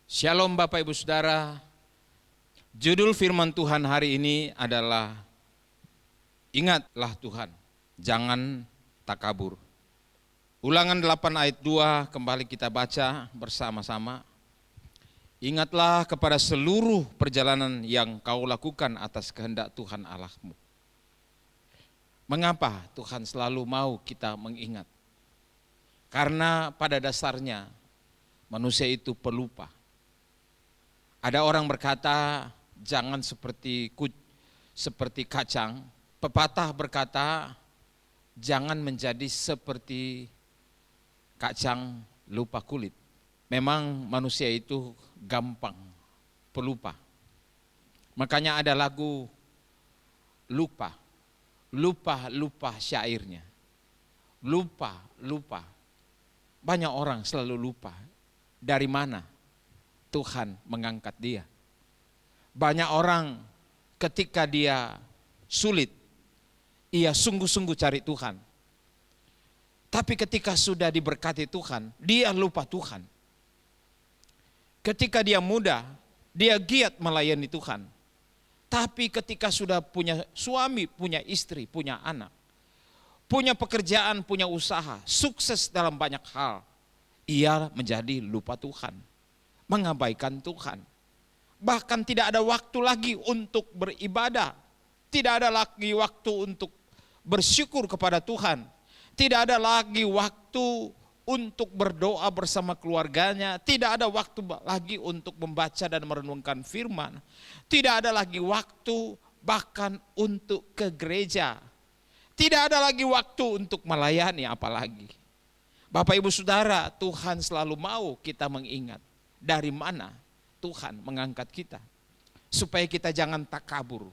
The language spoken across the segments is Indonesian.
Shalom Bapak Ibu Saudara. Judul firman Tuhan hari ini adalah Ingatlah Tuhan, jangan takabur. Ulangan 8 ayat 2 kembali kita baca bersama-sama. Ingatlah kepada seluruh perjalanan yang kau lakukan atas kehendak Tuhan Allahmu. Mengapa Tuhan selalu mau kita mengingat? Karena pada dasarnya manusia itu pelupa. Ada orang berkata, jangan seperti kacang. Pepatah berkata, jangan menjadi seperti kacang lupa kulit. Memang manusia itu gampang pelupa. Makanya ada lagu lupa syairnya. Lupa. Banyak orang selalu lupa. Dari mana Tuhan mengangkat dia. Banyak orang ketika dia sulit, ia sungguh-sungguh cari Tuhan. Tapi ketika sudah diberkati Tuhan, dia lupa Tuhan. Ketika dia muda, dia giat melayani Tuhan. Tapi ketika sudah punya suami, punya istri, punya anak, punya pekerjaan, punya usaha, sukses dalam banyak hal, ia menjadi lupa Tuhan. Mengabaikan Tuhan. Bahkan tidak ada waktu lagi untuk beribadah. Tidak ada lagi waktu untuk bersyukur kepada Tuhan. Tidak ada lagi waktu untuk berdoa bersama keluarganya. Tidak ada waktu lagi untuk membaca dan merenungkan firman. Tidak ada lagi waktu bahkan untuk ke gereja. Tidak ada lagi waktu untuk melayani apalagi. Bapak Ibu Saudara, Tuhan selalu mau kita mengingat. Dari mana Tuhan mengangkat kita. Supaya kita jangan takabur.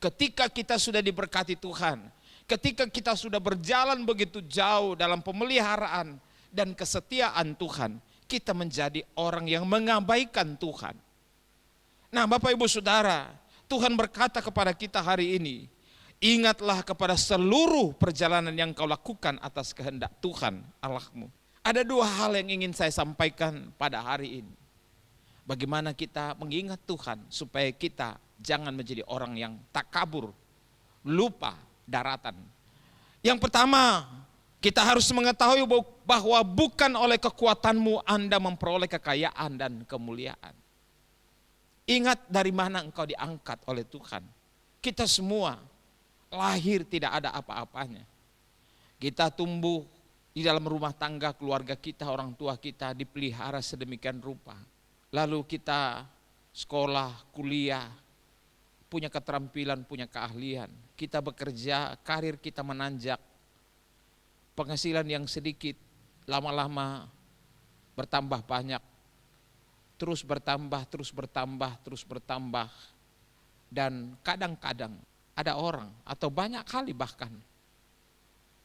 Ketika kita sudah diberkati Tuhan. Ketika kita sudah berjalan begitu jauh dalam pemeliharaan dan kesetiaan Tuhan. Kita menjadi orang yang mengabaikan Tuhan. Nah Bapak Ibu Saudara, Tuhan berkata kepada kita hari ini. Ingatlah kepada seluruh perjalanan yang kau lakukan atas kehendak Tuhan Allahmu. Ada dua hal yang ingin saya sampaikan pada hari ini. Bagaimana kita mengingat Tuhan supaya kita jangan menjadi orang yang takabur, lupa daratan. Yang pertama, kita harus mengetahui bahwa bukan oleh kekuatanmu Anda memperoleh kekayaan dan kemuliaan. Ingat dari mana engkau diangkat oleh Tuhan. Kita semua lahir tidak ada apa-apanya. Kita tumbuh di dalam rumah tangga keluarga kita, orang tua kita dipelihara sedemikian rupa. Lalu kita sekolah, kuliah, punya keterampilan, punya keahlian. Kita bekerja, karir kita menanjak. Penghasilan yang sedikit, lama-lama bertambah banyak. Terus bertambah. Dan kadang-kadang ada orang atau banyak kali bahkan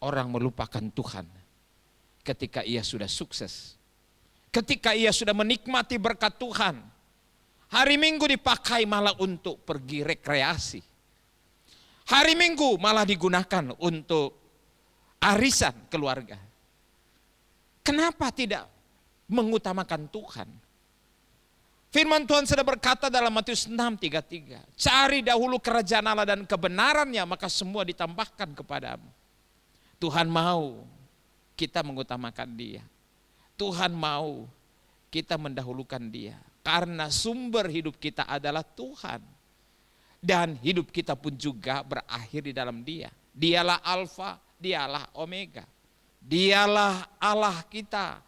orang melupakan Tuhan ketika ia sudah sukses. Ketika ia sudah menikmati berkat Tuhan, hari Minggu dipakai malah untuk pergi rekreasi. Hari Minggu malah digunakan untuk arisan keluarga. Kenapa tidak mengutamakan Tuhan? Firman Tuhan sudah berkata dalam Matius 6:33, cari dahulu kerajaan Allah dan kebenarannya, maka semua ditambahkan kepadamu. Tuhan mau kita mengutamakan Dia. Tuhan mau kita mendahulukan Dia. Karena sumber hidup kita adalah Tuhan. Dan hidup kita pun juga berakhir di dalam Dia. Dialah Alfa, Dialah Omega. Dialah Allah kita.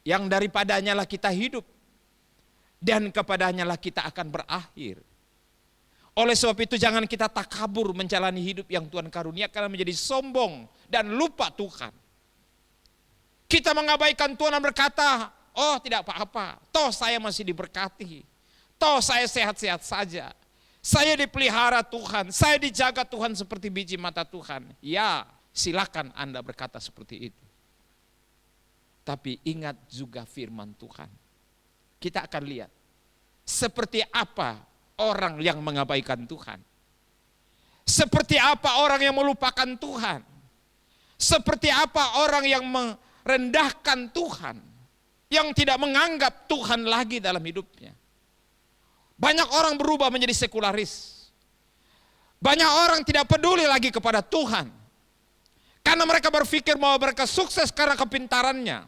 Yang daripadanya lah kita hidup. Dan kepadanya lah kita akan berakhir. Oleh sebab itu jangan kita takabur menjalani hidup yang Tuhan karuniakan menjadi sombong dan lupa Tuhan. Kita mengabaikan Tuhan dan berkata, oh tidak apa-apa, toh saya masih diberkati, toh saya sehat-sehat saja, saya dipelihara Tuhan, saya dijaga Tuhan seperti biji mata Tuhan. Ya, silakan Anda berkata seperti itu. Tapi ingat juga firman Tuhan. Kita akan lihat seperti apa orang yang mengabaikan Tuhan. Seperti apa orang yang melupakan Tuhan. Seperti apa orang yang merendahkan Tuhan. yang tidak menganggap Tuhan lagi dalam hidupnya. Banyak orang berubah menjadi sekularis. Banyak orang tidak peduli lagi kepada Tuhan. Karena mereka berpikir bahwa mereka sukses karena kepintarannya.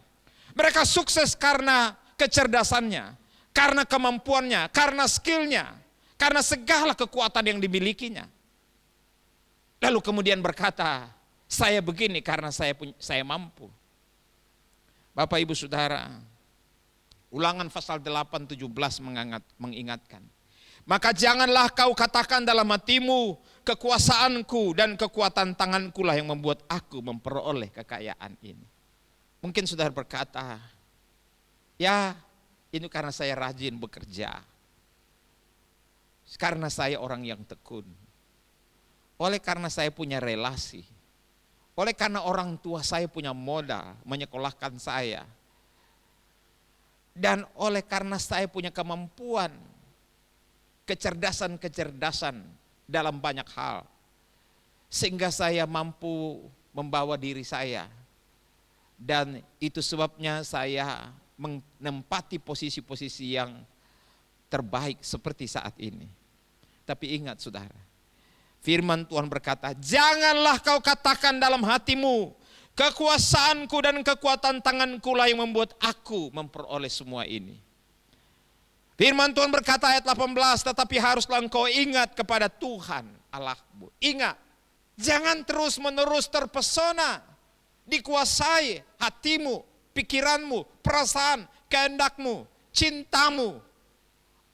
Mereka sukses karena kecerdasannya, karena kemampuannya, karena skillnya, karena segala kekuatan yang dimilikinya. Lalu kemudian berkata, saya begini karena saya mampu. Bapak Ibu Saudara, Ulangan pasal 8:17 mengingatkan. Maka janganlah kau katakan dalam hatimu, kekuasaanku dan kekuatan tanganku lah yang membuat aku memperoleh kekayaan ini. Mungkin saudara berkata, ya ini karena saya rajin bekerja. Karena saya orang yang tekun. Oleh karena saya punya relasi. Oleh karena orang tua saya punya modal menyekolahkan saya. Dan oleh karena saya punya kemampuan, kecerdasan-kecerdasan dalam banyak hal. Sehingga saya mampu membawa diri saya. Dan itu sebabnya saya menempati posisi-posisi yang terbaik seperti saat ini. Tapi ingat saudara, firman Tuhan berkata, janganlah kau katakan dalam hatimu, kekuasaanku dan kekuatan tanganku lah yang membuat aku memperoleh semua ini. Firman Tuhan berkata ayat 18, tetapi haruslah engkau ingat kepada Tuhan Allahmu. Ingat, jangan terus menerus terpesona, dikuasai hatimu, pikiranmu, perasaan, kehendakmu, cintamu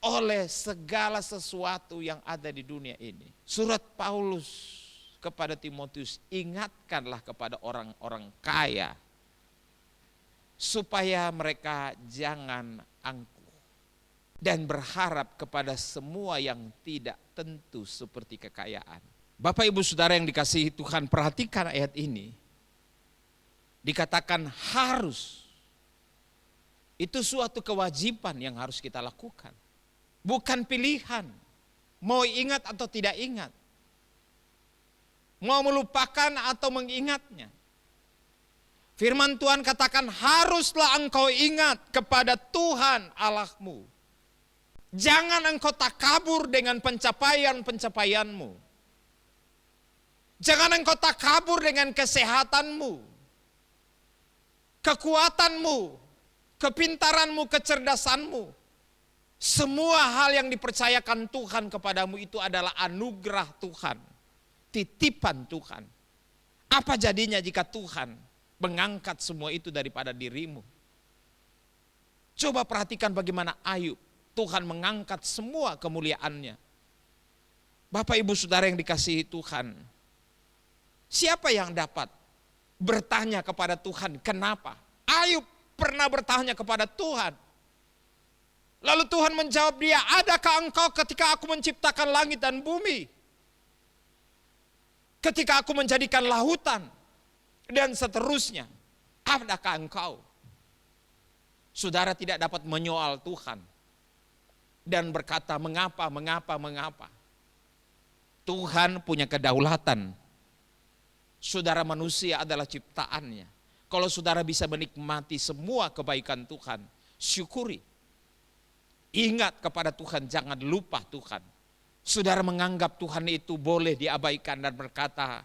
oleh segala sesuatu yang ada di dunia ini. Surat Paulus kepada Timotius, ingatkanlah kepada orang-orang kaya supaya mereka jangan angkuh dan berharap kepada semua yang tidak tentu seperti kekayaan. Bapak Ibu Saudara yang dikasihi Tuhan, perhatikan ayat ini. Dikatakan harus. Itu suatu kewajiban yang harus kita lakukan. Bukan pilihan. Mau ingat atau tidak ingat. Mau melupakan atau mengingatnya. Firman Tuhan katakan haruslah engkau ingat kepada Tuhan Allahmu. Jangan engkau takabur dengan pencapaian-pencapaianmu. Jangan engkau takabur dengan kesehatanmu, kekuatanmu, kepintaranmu, kecerdasanmu. Semua hal yang dipercayakan Tuhan kepadamu itu adalah anugerah Tuhan, titipan Tuhan. Apa jadinya jika Tuhan mengangkat semua itu daripada dirimu? Coba perhatikan bagaimana Ayub, Tuhan mengangkat semua kemuliaannya. Bapak Ibu Saudara yang dikasihi Tuhan, siapa yang dapat bertanya kepada Tuhan kenapa? Ayub pernah bertanya kepada Tuhan. Lalu Tuhan menjawab dia, adakah engkau ketika aku menciptakan langit dan bumi? Ketika aku menjadikan lautan dan seterusnya, adakah engkau? Saudara tidak dapat menyoal Tuhan dan berkata mengapa. Tuhan punya kedaulatan. Saudara manusia adalah ciptaannya. Kalau saudara bisa menikmati semua kebaikan Tuhan, syukuri. Ingat kepada Tuhan, jangan lupa Tuhan. Saudara menganggap Tuhan itu boleh diabaikan dan berkata,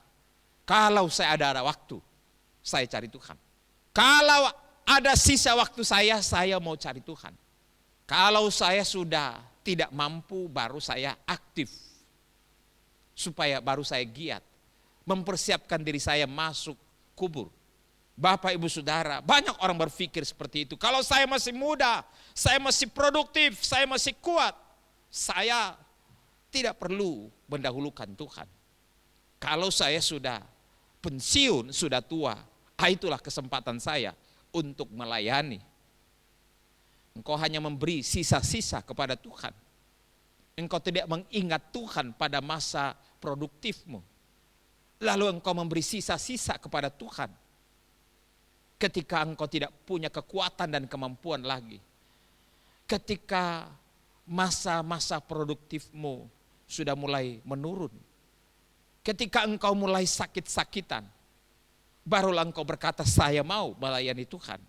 kalau saya ada waktu, saya cari Tuhan. Kalau ada sisa waktu saya mau cari Tuhan. Kalau saya sudah tidak mampu, baru saya aktif. Supaya baru saya giat. Mempersiapkan diri saya masuk kubur. Bapak Ibu Saudara, banyak orang berpikir seperti itu. Kalau saya masih muda, saya masih produktif, saya masih kuat, saya tidak perlu mendahulukan Tuhan. Kalau saya sudah pensiun, sudah tua, itulah kesempatan saya untuk melayani. Engkau hanya memberi sisa-sisa kepada Tuhan. Engkau tidak mengingat Tuhan pada masa produktifmu. Lalu engkau memberi sisa-sisa kepada Tuhan. Ketika engkau tidak punya kekuatan dan kemampuan lagi. Ketika masa-masa produktifmu sudah mulai menurun. Ketika engkau mulai sakit-sakitan. Barulah engkau berkata, saya mau melayani Tuhan.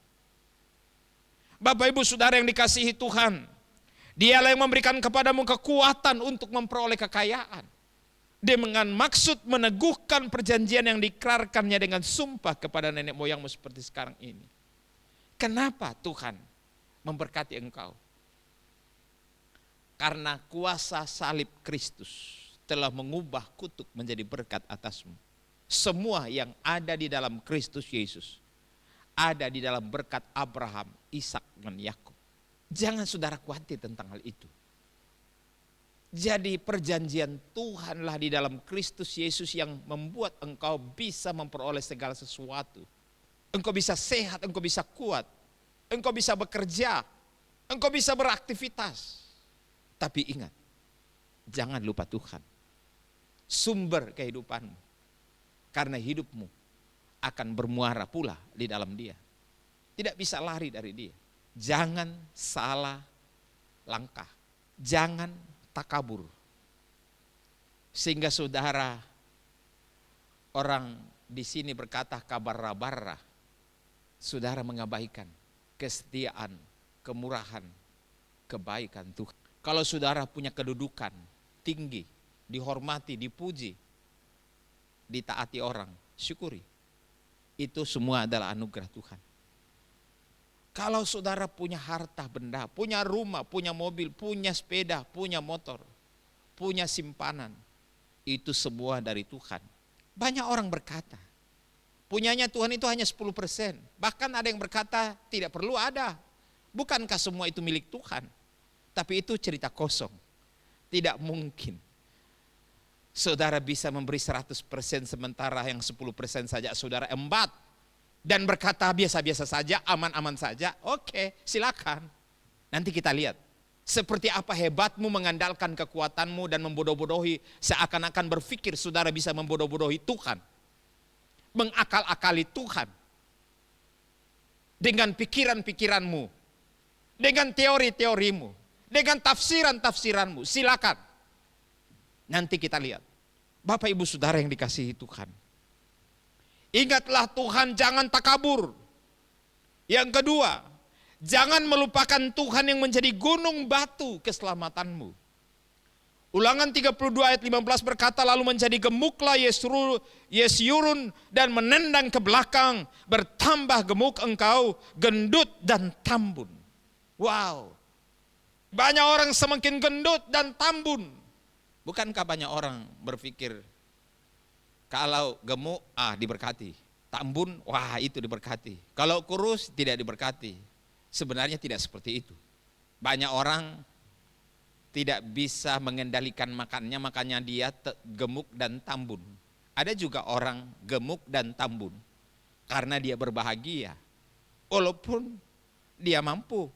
Bapak Ibu Saudara yang dikasihi Tuhan, Dialah yang memberikan kepadamu kekuatan untuk memperoleh kekayaan. Dengan maksud meneguhkan perjanjian yang diikrarkannya dengan sumpah kepada nenek moyangmu seperti sekarang ini. Kenapa Tuhan memberkati engkau? Karena kuasa salib Kristus telah mengubah kutuk menjadi berkat atasmu. Semua yang ada di dalam Kristus Yesus ada di dalam berkat Abraham, Ishak dan Yakub. Jangan saudara khawatir tentang hal itu. Jadi perjanjian Tuhanlah di dalam Kristus Yesus yang membuat engkau bisa memperoleh segala sesuatu. Engkau bisa sehat, engkau bisa kuat, engkau bisa bekerja, engkau bisa beraktivitas. Tapi ingat, jangan lupa Tuhan, sumber kehidupanmu. Karena hidupmu akan bermuara pula di dalam Dia. Tidak bisa lari dari Dia. Jangan salah langkah, jangan takabur. Sehingga saudara, orang di sini berkata kabar-barra, saudara mengabaikan kesetiaan, kemurahan, kebaikan Tuhan. Kalau saudara punya kedudukan tinggi, dihormati, dipuji, ditaati orang, syukuri. Itu semua adalah anugerah Tuhan. Kalau saudara punya harta benda, punya rumah, punya mobil, punya sepeda, punya motor, punya simpanan, itu semua dari Tuhan. Banyak orang berkata, punyanya Tuhan itu hanya 10%. Bahkan ada yang berkata tidak perlu ada. Bukankah semua itu milik Tuhan? Tapi itu cerita kosong. Tidak mungkin saudara bisa memberi 100% sementara yang 10% saja saudara embat. Dan berkata biasa-biasa saja, aman-aman saja. Oke, silakan. Nanti kita lihat. Seperti apa hebatmu mengandalkan kekuatanmu dan membodoh-bodohi. Seakan-akan berpikir saudara bisa membodoh-bodohi Tuhan. Mengakal-akali Tuhan. Dengan pikiran-pikiranmu. Dengan teori-teorimu. Dengan tafsiran-tafsiranmu. Silakan. Nanti kita lihat. Bapak Ibu Saudara yang dikasihi Tuhan. Ingatlah Tuhan, jangan takabur. Yang kedua, jangan melupakan Tuhan yang menjadi gunung batu keselamatanmu. Ulangan 32 ayat 15 berkata, lalu menjadi gemuklah Yesyurun dan menendang ke belakang, bertambah gemuk engkau, gendut dan tambun. Wow, banyak orang semakin gendut dan tambun. Bukankah banyak orang berpikir, kalau gemuk, diberkati. Tambun, wah itu diberkati. Kalau kurus, tidak diberkati. Sebenarnya tidak seperti itu. Banyak orang tidak bisa mengendalikan makannya, makanya dia gemuk dan tambun. Ada juga orang gemuk dan tambun karena dia berbahagia. Walaupun dia mampu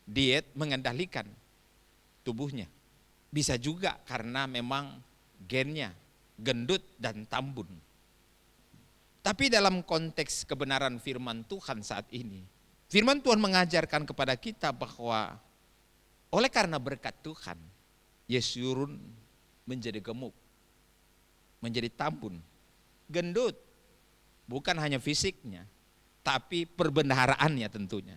diet mengendalikan tubuhnya. Bisa juga karena memang gennya gendut dan tambun. Tapi dalam konteks kebenaran firman Tuhan saat ini, firman Tuhan mengajarkan kepada kita bahwa oleh karena berkat Tuhan, Yesyurun menjadi gemuk, menjadi tambun, gendut. Bukan hanya fisiknya, tapi perbendaharaannya tentunya.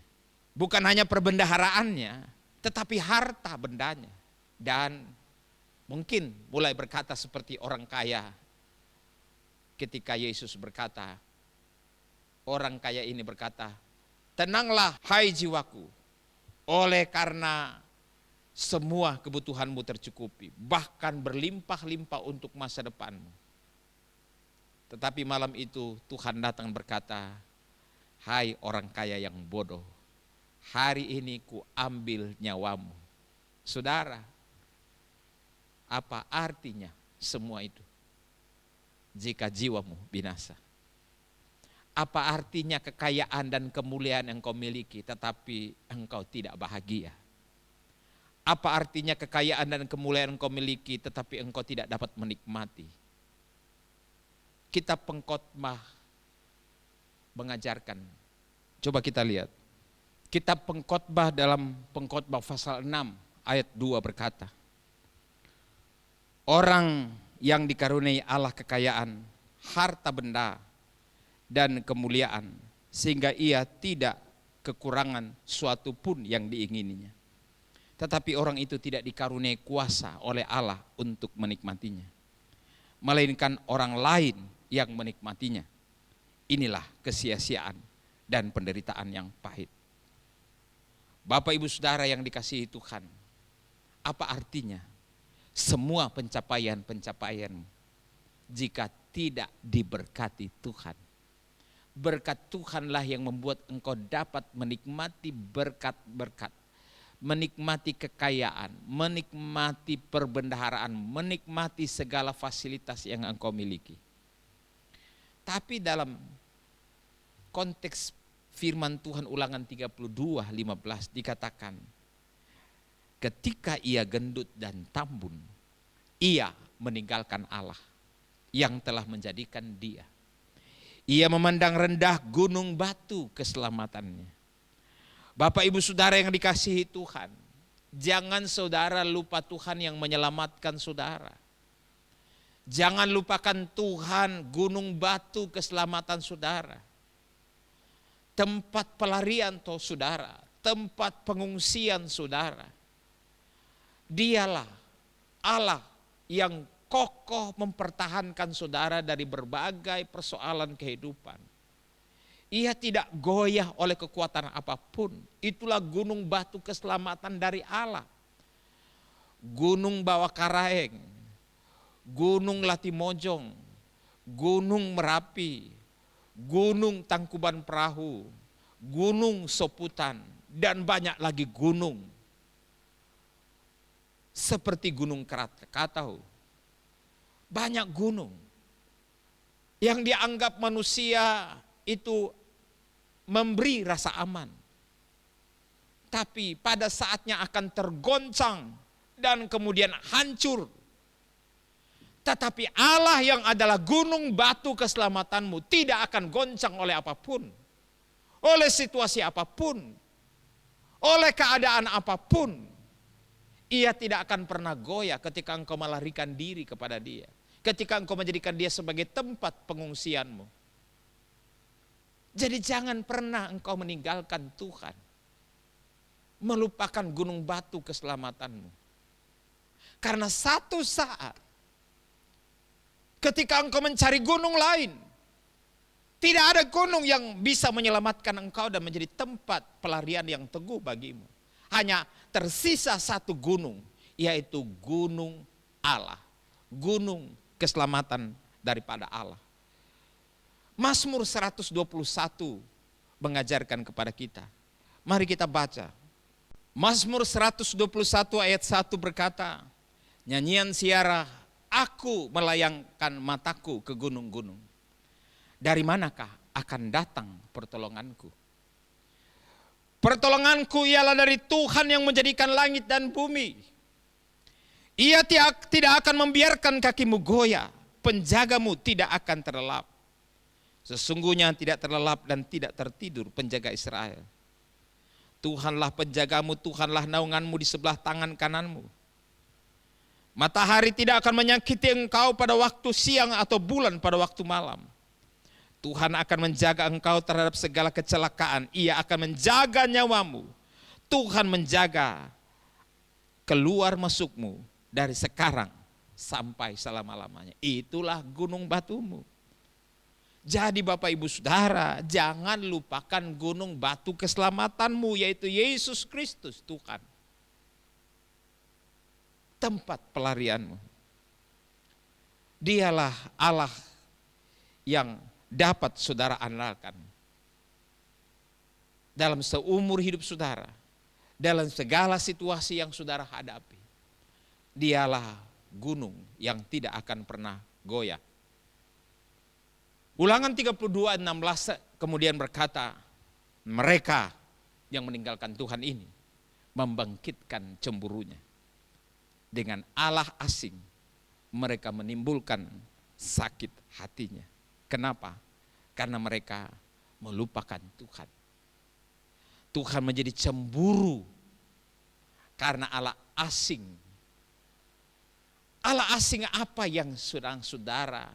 Bukan hanya perbendaharaannya, tetapi harta bendanya. Dan mungkin mulai berkata seperti orang kaya ketika Yesus berkata, orang kaya ini berkata, tenanglah hai jiwaku, oleh karena semua kebutuhanmu tercukupi, bahkan berlimpah-limpah untuk masa depanmu. Tetapi malam itu Tuhan datang berkata, hai orang kaya yang bodoh, hari ini ku ambil nyawamu. Saudara, apa artinya semua itu jika jiwamu binasa? Apa artinya kekayaan dan kemuliaan yang kau miliki tetapi engkau tidak bahagia? Apa artinya kekayaan dan kemuliaan yang kau miliki tetapi engkau tidak dapat menikmati? Kitab Pengkhotbah mengajarkan. Coba kita lihat. Kitab Pengkhotbah dalam Pengkhotbah pasal 6 ayat 2 berkata, orang yang dikaruniai Allah kekayaan, harta benda, dan kemuliaan, sehingga ia tidak kekurangan suatu pun yang diingininya. Tetapi orang itu tidak dikaruniai kuasa oleh Allah untuk menikmatinya, melainkan orang lain yang menikmatinya. Inilah kesia-siaan dan penderitaan yang pahit. Bapak Ibu Saudara yang dikasihi Tuhan, apa artinya semua pencapaian-pencapaianmu jika tidak diberkati Tuhan? Berkat Tuhanlah yang membuat engkau dapat menikmati berkat-berkat, menikmati kekayaan, menikmati perbendaharaan, menikmati segala fasilitas yang engkau miliki. Tapi dalam konteks firman Tuhan Ulangan 32:15 dikatakan, ketika ia gendut dan tambun, ia meninggalkan Allah yang telah menjadikan dia. Ia memandang rendah gunung batu keselamatannya. Bapak Ibu Saudara yang dikasihi Tuhan, jangan saudara lupa Tuhan yang menyelamatkan saudara. Jangan lupakan Tuhan gunung batu keselamatan saudara. Tempat pelarian saudara, tempat pengungsian saudara. Dialah Allah yang kokoh mempertahankan saudara dari berbagai persoalan kehidupan. Ia tidak goyah oleh kekuatan apapun. Itulah gunung batu keselamatan dari Allah. Gunung Bawakaraeng, Gunung Latimojong, Gunung Merapi, Gunung Tangkuban Perahu, Gunung Soputan, dan banyak lagi gunung. Seperti Gunung Krakatau. Banyak gunung yang dianggap manusia itu memberi rasa aman. Tapi pada saatnya akan tergoncang dan kemudian hancur. Tetapi Allah yang adalah gunung batu keselamatanmu tidak akan goncang oleh apapun. Oleh situasi apapun. Oleh keadaan apapun. Ia tidak akan pernah goyah ketika engkau melarikan diri kepada Dia. Ketika engkau menjadikan Dia sebagai tempat pengungsianmu. Jadi jangan pernah engkau meninggalkan Tuhan. Melupakan gunung batu keselamatanmu. Karena satu saat ketika engkau mencari gunung lain, tidak ada gunung yang bisa menyelamatkan engkau dan menjadi tempat pelarian yang teguh bagimu. Hanya tersisa satu gunung, yaitu gunung Allah. Gunung keselamatan daripada Allah. Mazmur 121 mengajarkan kepada kita. Mari kita baca. Mazmur 121 ayat 1 berkata, nyanyian siara, aku melayangkan mataku ke gunung-gunung. Dari manakah akan datang pertolonganku? Pertolonganku ialah dari Tuhan yang menjadikan langit dan bumi. Ia tidak akan membiarkan kakimu goyah, penjagamu tidak akan terlelap. Sesungguhnya tidak terlelap dan tidak tertidur penjaga Israel. Tuhanlah penjagamu, Tuhanlah naunganmu di sebelah tangan kananmu. Matahari tidak akan menyakiti engkau pada waktu siang atau bulan pada waktu malam. Tuhan akan menjaga engkau terhadap segala kecelakaan. Ia akan menjaga nyawamu. Tuhan menjaga keluar masukmu dari sekarang sampai selama-lamanya. Itulah gunung batumu. Jadi Bapak Ibu Saudara, jangan lupakan gunung batu keselamatanmu, yaitu Yesus Kristus Tuhan. Tempat pelarianmu. Dialah Allah yang dapat saudara andalkan dalam seumur hidup saudara, dalam segala situasi yang saudara hadapi. Dialah gunung yang tidak akan pernah goyah. Ulangan 32:16 kemudian berkata, mereka yang meninggalkan Tuhan ini membangkitkan cemburunya. Dengan Allah asing mereka menimbulkan sakit hatinya. Kenapa? Karena mereka melupakan Tuhan. Tuhan menjadi cemburu karena Allah asing. Allah asing apa yang sedang saudara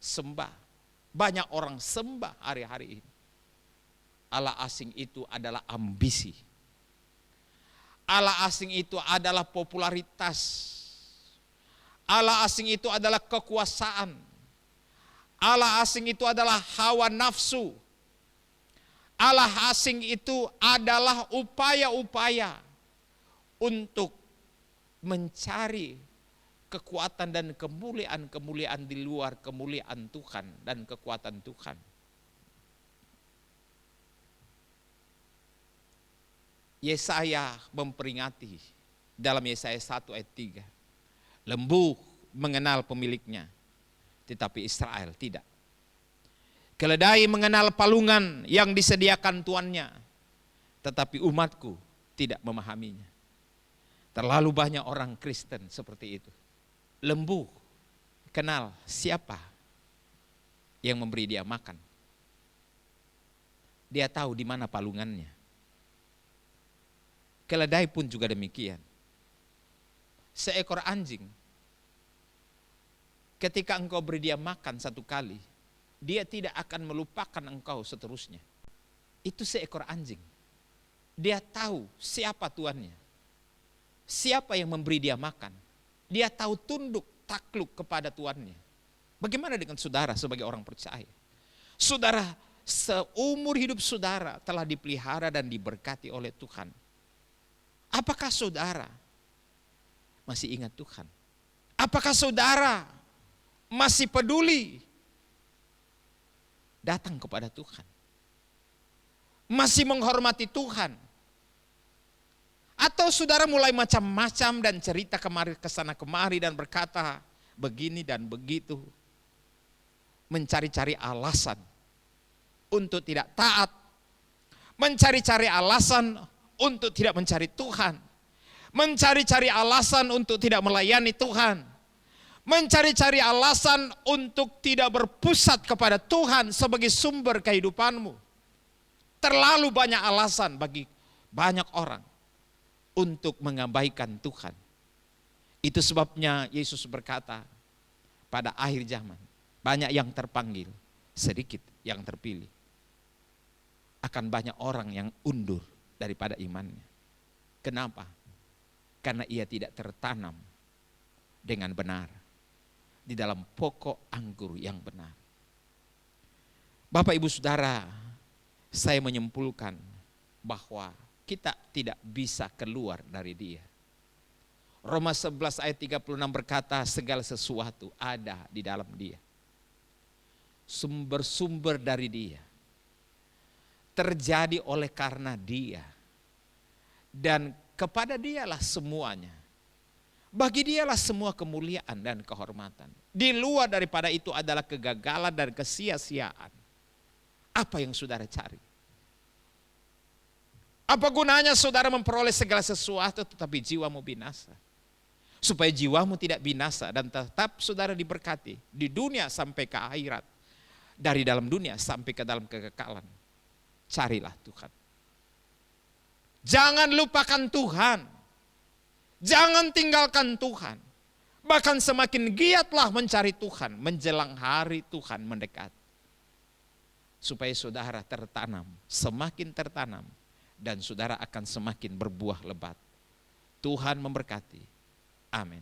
sembah? Banyak orang sembah hari-hari ini. Allah asing itu adalah ambisi. Allah asing itu adalah popularitas. Allah asing itu adalah kekuasaan. Allah asing itu adalah hawa nafsu. Allah asing itu adalah upaya-upaya untuk mencari kekuatan dan kemuliaan-kemuliaan di luar kemuliaan Tuhan dan kekuatan Tuhan. Yesaya memperingati dalam Yesaya 1 ayat 3. Lembu mengenal pemiliknya, tetapi Israel tidak. Keledai mengenal palungan yang disediakan tuannya, tetapi umatku tidak memahaminya. Terlalu banyak orang Kristen seperti itu. Lembu kenal siapa yang memberi dia makan. Dia tahu di mana palungannya. Keledai pun juga demikian. Seekor anjing, ketika engkau beri dia makan satu kali, dia tidak akan melupakan engkau seterusnya. Itu seekor anjing. Dia tahu siapa tuannya. Siapa yang memberi dia makan. Dia tahu tunduk takluk kepada tuannya. Bagaimana dengan saudara sebagai orang percaya? Saudara, seumur hidup saudara telah dipelihara dan diberkati oleh Tuhan. Apakah saudara masih ingat Tuhan? Apakah saudara masih peduli datang kepada Tuhan? Masih menghormati Tuhan? Atau saudara mulai macam-macam dan cerita kemari kesana kemari dan berkata begini dan begitu, mencari-cari alasan untuk tidak taat, mencari-cari alasan untuk tidak mencari Tuhan, mencari-cari alasan untuk tidak melayani Tuhan, mencari-cari alasan untuk tidak berpusat kepada Tuhan sebagai sumber kehidupanmu. Terlalu banyak alasan bagi banyak orang untuk mengabaikan Tuhan. Itu sebabnya Yesus berkata, pada akhir zaman banyak yang terpanggil, sedikit yang terpilih. Akan banyak orang yang undur daripada imannya. Kenapa? Karena ia tidak tertanam dengan benar di dalam pokok anggur yang benar. Bapak Ibu Saudara, saya menyimpulkan bahwa kita tidak bisa keluar dari dia. Roma 11 ayat 36 berkata, segala sesuatu ada di dalam dia. Sumber-sumber dari dia. Terjadi oleh karena dia. Dan kepada dialah semuanya. Bagi dialah semua kemuliaan dan kehormatan. Di luar daripada itu adalah kegagalan dan kesia-siaan. Apa yang saudara cari? Apa gunanya saudara memperoleh segala sesuatu tetapi jiwamu binasa? Supaya jiwamu tidak binasa dan tetap saudara diberkati di dunia sampai ke akhirat. Dari dalam dunia sampai ke dalam kekekalan. Carilah Tuhan. Jangan lupakan Tuhan. Jangan tinggalkan Tuhan. Bahkan semakin giatlah mencari Tuhan menjelang hari Tuhan mendekat. Supaya saudara tertanam, semakin tertanam. Dan saudara akan semakin berbuah lebat. Tuhan memberkati. Amin.